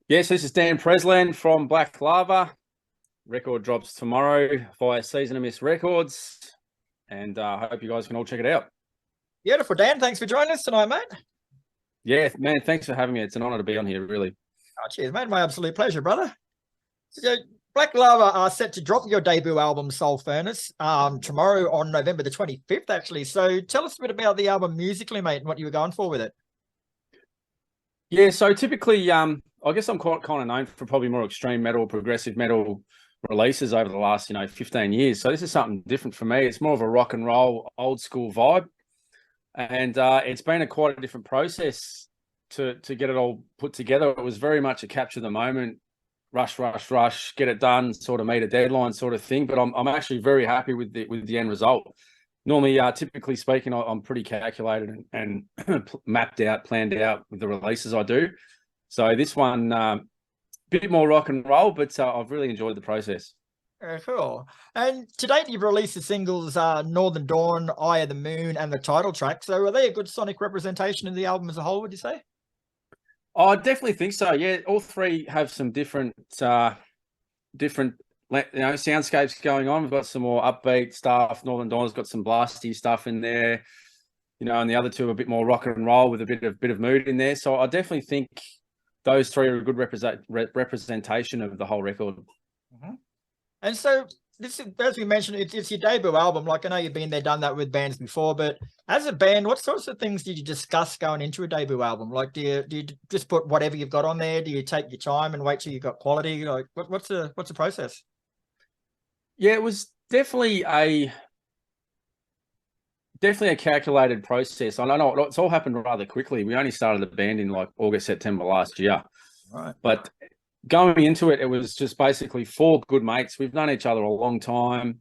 Yes, this is Dan Presland from Black Lava. Record drops tomorrow via Season of Mist Records, and I hope you guys can all check it out. Beautiful, Dan. Thanks for joining us tonight, mate. Yeah, man, thanks for having me. It's an honor to be on here, really. Oh, cheers, mate. My absolute pleasure, brother. So, Black Lava are set to drop your debut album, Soul Furnace, tomorrow on November the 25th, actually. So tell us a bit about the album musically, mate, and what you were going for with it. Yeah, so typically, I guess I'm quite kind of known for probably more extreme metal, progressive metal releases over the last, 15 years. So this is something different for me. It's more of a rock and roll, old school vibe. And it's been quite a different process to get it all put together. It was very much a capture the moment, rush, rush, rush, get it done, sort of meet a deadline sort of thing. But I'm actually very happy with the end result. Normally, typically speaking, I'm pretty calculated and mapped out, planned out with the releases I do. So this one, a bit more rock and roll, but I've really enjoyed the process. Cool. And to date, you've released the singles Northern Dawn, Eye of the Moon, and the title track. So are they a good sonic representation of the album as a whole, would you say? I definitely think so. Yeah, all three have some different soundscapes going on. We've got some more upbeat stuff. Northern Dawn's got some blasty stuff in there, and the other two are a bit more rock and roll with a bit of mood in there. So I definitely think those three are a good representation of the whole record. Mm-hmm. And so this is, as we mentioned, it's your debut album. Like, I know you've been there, done that with bands before, but as a band, what sorts of things did you discuss going into a debut album? Like, do you just put whatever you've got on there? Do you take your time and wait till you've got quality? Like, what's the process? Yeah, it was definitely a calculated process. I know it's all happened rather quickly. We only started the band in like August, September last year. Right. But going into it, it was just basically four good mates. We've known each other a long time,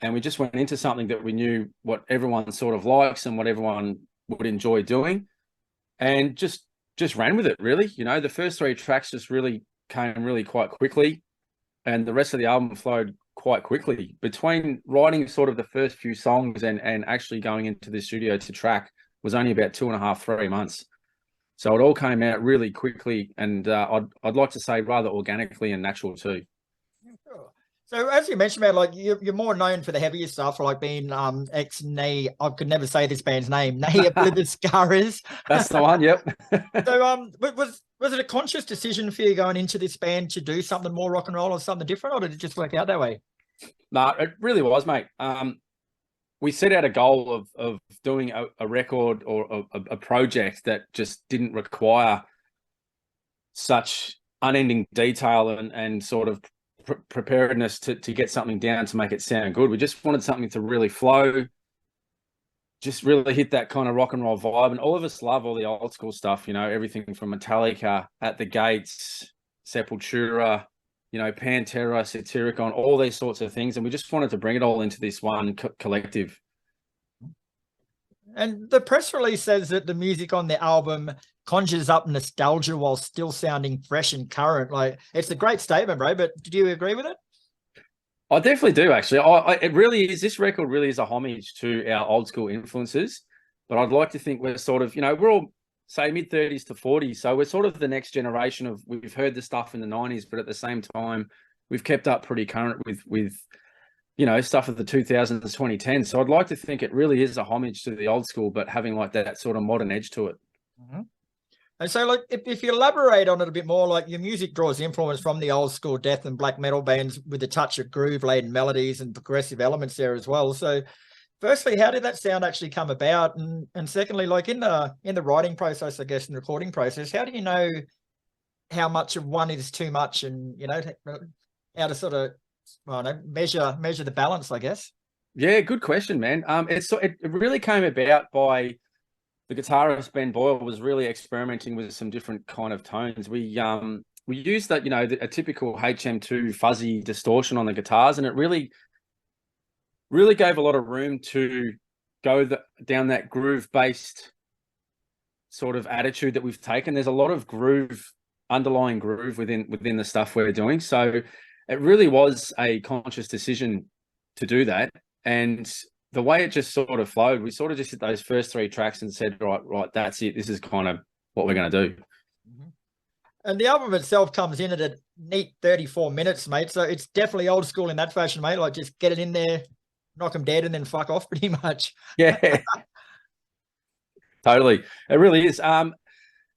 and we just went into something that we knew what everyone sort of likes and what everyone would enjoy doing, and just ran with it, really. The first three tracks just really came really quite quickly, and the rest of the album flowed quite quickly. Between writing sort of the first few songs and actually going into the studio to track was only about 2.5, 3 months. So it all came out really quickly, and I'd like to say rather organically and natural too. Sure. So as you mentioned, man, like you're more known for the heavier stuff, like being ex-Knee. I could never say this band's name. Knee of the Scarres. That's the one. Yep. So was it a conscious decision for you going into this band to do something more rock and roll or something different, or did it just work out that way? No, it really was, mate. We set out a goal of doing a record or a project that just didn't require such unending detail and sort of preparedness to get something down to make it sound good. We just wanted something to really flow, just really hit that kind of rock and roll vibe. And all of us love all the old school stuff, everything from Metallica, At the Gates, Sepultura, Pantera, Satyricon, all these sorts of things. And we just wanted to bring it all into this one collective. And the press release says that the music on the album conjures up nostalgia while still sounding fresh and current. Like, it's a great statement, bro, but do you agree with it? I definitely do, actually. It really is. This record really is a homage to our old school influences. But I'd like to think we're sort of, we're all, say, mid-30s to 40s. So we're sort of the next generation of, we've heard the stuff in the 90s, but at the same time, we've kept up pretty current with stuff of the 2000s, 2010s. So I'd like to think it really is a homage to the old school, but having like that sort of modern edge to it. Mm-hmm. And so, like, if you elaborate on it a bit more, like your music draws influence from the old school death and black metal bands with a touch of groove-laden melodies and progressive elements there as well. So firstly, how did that sound actually come about? And secondly, like in the writing process, I guess, and recording process, how do you know how much of one is too much and, how to sort of, I don't know, measure the balance, I guess? Yeah, good question, man. It really came about by the guitarist Ben Boyle was really experimenting with some different kind of tones. We used that, a typical HM2 fuzzy distortion on the guitars, and it really gave a lot of room to go down that groove-based sort of attitude that we've taken. There's a lot of underlying groove within the stuff we're doing. So it really was a conscious decision to do that. And the way it just sort of flowed, we sort of just hit those first three tracks and said, right, that's it. This is kind of what we're going to do. Mm-hmm. And the album itself comes in at a neat 34 minutes, mate. So it's definitely old school in that fashion, mate. Like just get it in there, knock them dead, and then fuck off pretty much. Yeah, totally. It really is.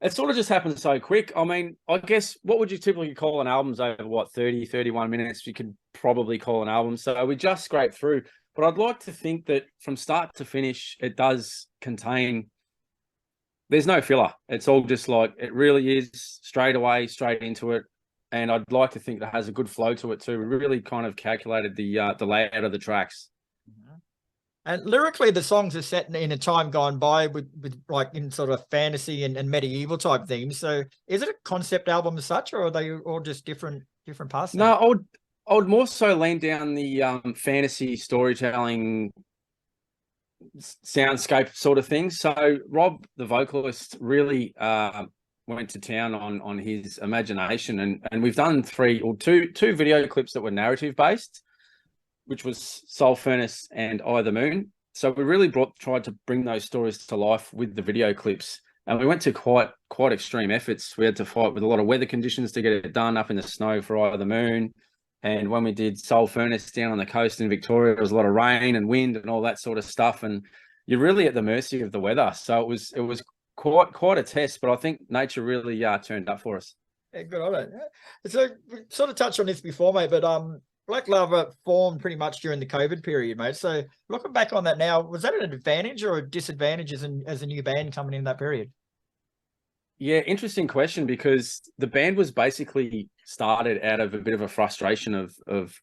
It sort of just happened so quick. I mean, I guess what would you typically call an album's over what, 30, 31 minutes? You could probably call an album. So we just scraped through. But I'd like to think that from start to finish, it does contain, there's no filler. It's all just like, it really is straight away, straight into it. And I'd like to think that has a good flow to it too. We really kind of calculated the layout of the tracks. And lyrically, the songs are set in a time gone by with like in sort of fantasy and medieval type themes. So is it a concept album as such, or are they all just different parts? No, I would more so lean down the fantasy storytelling soundscape sort of thing. So Rob, the vocalist, really went to town on his imagination, and we've done two video clips that were narrative based, which was Soul Furnace and Eye of the Moon. So we really tried to bring those stories to life with the video clips. And we went to quite extreme efforts. We had to fight with a lot of weather conditions to get it done up in the snow for Eye of the Moon. And when we did Soul Furnace down on the coast in Victoria, there was a lot of rain and wind and all that sort of stuff. And you're really at the mercy of the weather. So it was quite a test, but I think nature really turned up for us. Yeah, good on it. So we sort of touched on this before, mate, but Black Lava formed pretty much during the COVID period, mate. So looking back on that now, was that an advantage or a disadvantage as a new band coming in that period? Yeah, interesting question, because the band was basically started out of a bit of a frustration of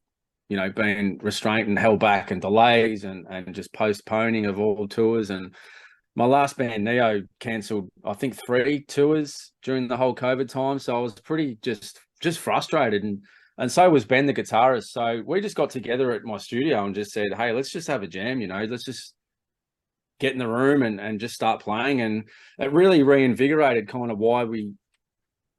being restrained and held back and delays and just postponing of all tours. And my last band, Neo, cancelled, I think, 3 tours during the whole COVID time. So I was pretty just frustrated, and so was Ben, the guitarist. So we just got together at my studio and just said, hey, let's just have a jam, let's just get in the room and just start playing. And it really reinvigorated kind of why we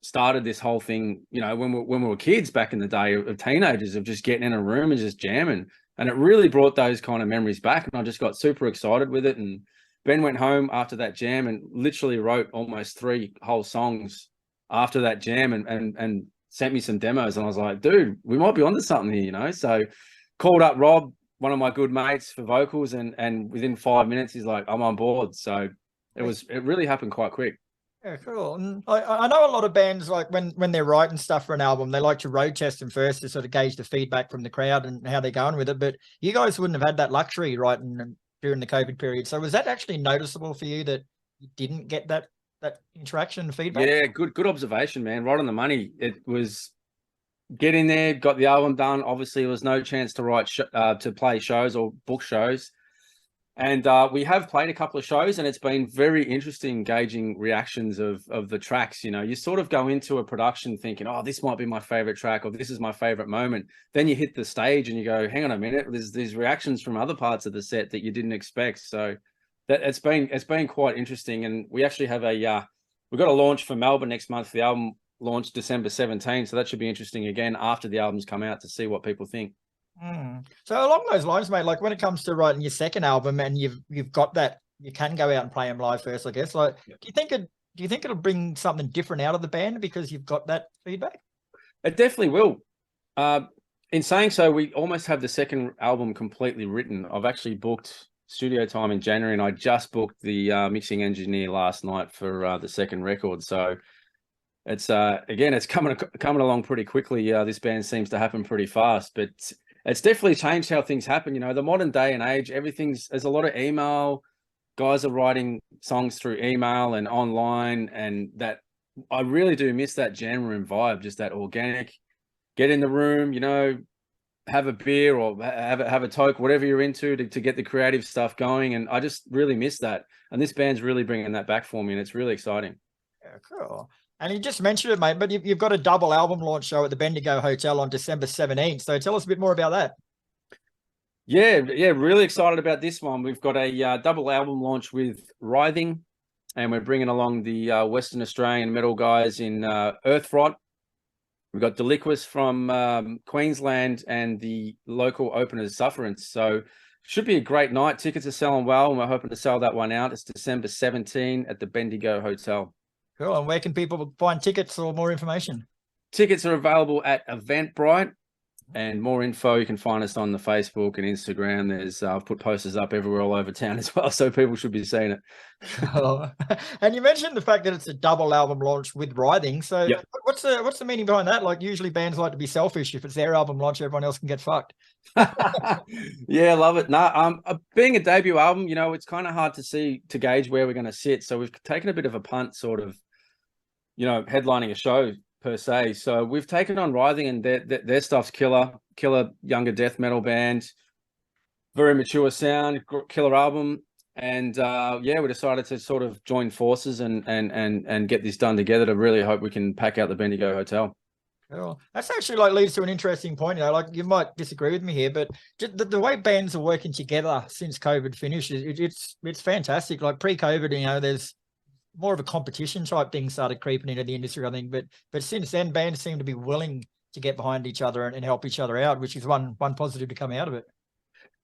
started this whole thing, when we were kids back in the day, of teenagers, of just getting in a room and just jamming. And it really brought those kind of memories back. And I just got super excited with it. And Ben went home after that jam and literally wrote almost 3 whole songs after that jam and sent me some demos. And I was like, dude, we might be onto something here, So called up Rob, one of my good mates, for vocals, and within 5 minutes he's like, I'm on board. So it really happened quite quick. Yeah, cool. And I know a lot of bands, like when they're writing stuff for an album, they like to road test them first to sort of gauge the feedback from the crowd and how they're going with it. But you guys wouldn't have had that luxury writing during the COVID period. So was that actually noticeable for you that you didn't get that interaction and feedback? Yeah, good observation, man. Right on the money. It was get in there, got the album done. Obviously, there was no chance to play shows or book shows. And we have played a couple of shows, and it's been very interesting gauging reactions of the tracks. You sort of go into a production thinking, oh, this might be my favorite track, or this is my favorite moment. Then you hit the stage and you go, hang on a minute, there's these reactions from other parts of the set that you didn't expect. So that it's been quite interesting. And we actually have we've got a launch for Melbourne next month. The album launched December 17, so that should be interesting again after the album's come out to see what people think. So along those lines, mate, like when it comes to writing your second album and you've got that, you can go out and play them live first, I guess. Like, do you think it'll bring something different out of the band because you've got that feedback? It definitely will. In saying so, we almost have the second album completely written. I've actually booked studio time in January, and I just booked the mixing engineer last night for the second record. So it's again, it's coming along pretty quickly. This band seems to happen pretty fast, but it's definitely changed how things happen. The modern day and age, there's a lot of email. Guys are writing songs through email and online, and that I really do miss that jam room vibe, just that organic, get in the room, have a beer or have a toke, whatever you're into to get the creative stuff going. And I just really miss that. And this band's really bringing that back for me, and it's really exciting. Yeah, cool. And you just mentioned it, mate, but you've got a double album launch show at the Bendigo Hotel on December 17th. So tell us a bit more about that. Yeah, really excited about this one. We've got a double album launch with Writhing, and we're bringing along the Western Australian metal guys in Earthrot. We've got Deliquis from Queensland and the local openers Sufferance. So should be a great night. Tickets are selling well, and we're hoping to sell that one out. It's December 17 at the Bendigo Hotel. Cool. And where can people find tickets or more information? Tickets are available at Eventbrite, and more info you can find us on the Facebook and Instagram. There's I've put posters up everywhere all over town as well, so people should be seeing it. Oh. And you mentioned the fact that it's a double album launch with Writhing. So Yep. what's the meaning behind that? Like usually bands like to be selfish. If it's their album launch, everyone else can get fucked. Yeah, love it. No, being a debut album, you know, it's kind of hard to gauge where we're going to sit. So we've taken a bit of a punt, sort of, you know, headlining a show per se. So we've taken on Writhing, and their stuff's killer younger death metal band, very mature sound, killer album. And yeah, we decided to sort of join forces and get this done together to really hope we can pack out the Bendigo Hotel. Cool. That's actually like leads to an interesting point. You know, like you might disagree with me here, but just the way bands are working together since COVID finished, it's fantastic. Like pre-COVID, you know, there's more of a competition type thing started creeping into the industry, I think. But since then, bands seem to be willing to get behind each other and help each other out, which is one positive to come out of it.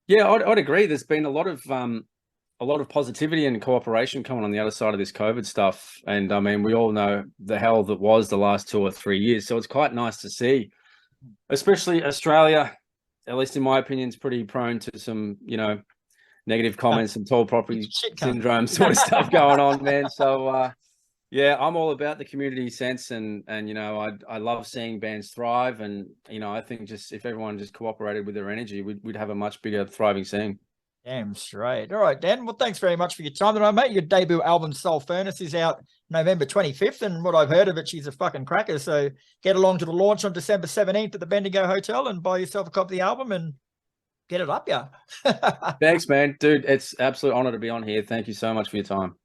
Yeah, I'd agree. There's been a lot of positivity and cooperation coming on the other side of this COVID stuff. And I mean, we all know the hell that was the last 2 or 3 years. So it's quite nice to see, especially Australia, at least in my opinion, is pretty prone to some, you know, negative comments and tall property syndrome sort of stuff going on, man. So yeah, I'm all about the community sense, and you know, I love seeing bands thrive, and you know, I think just if everyone just cooperated with their energy, we'd have a much bigger thriving scene. Damn straight. All right, Dan. Well, thanks very much for your time tonight, mate. Your debut album, Soul Furnace, is out November 25th, and what I've heard of it, she's a fucking cracker. So get along to the launch on December 17th at the Bendigo Hotel and buy yourself a copy of the album and get it up, yeah. Thanks, man. Dude, it's absolute honor to be on here. Thank you so much for your time.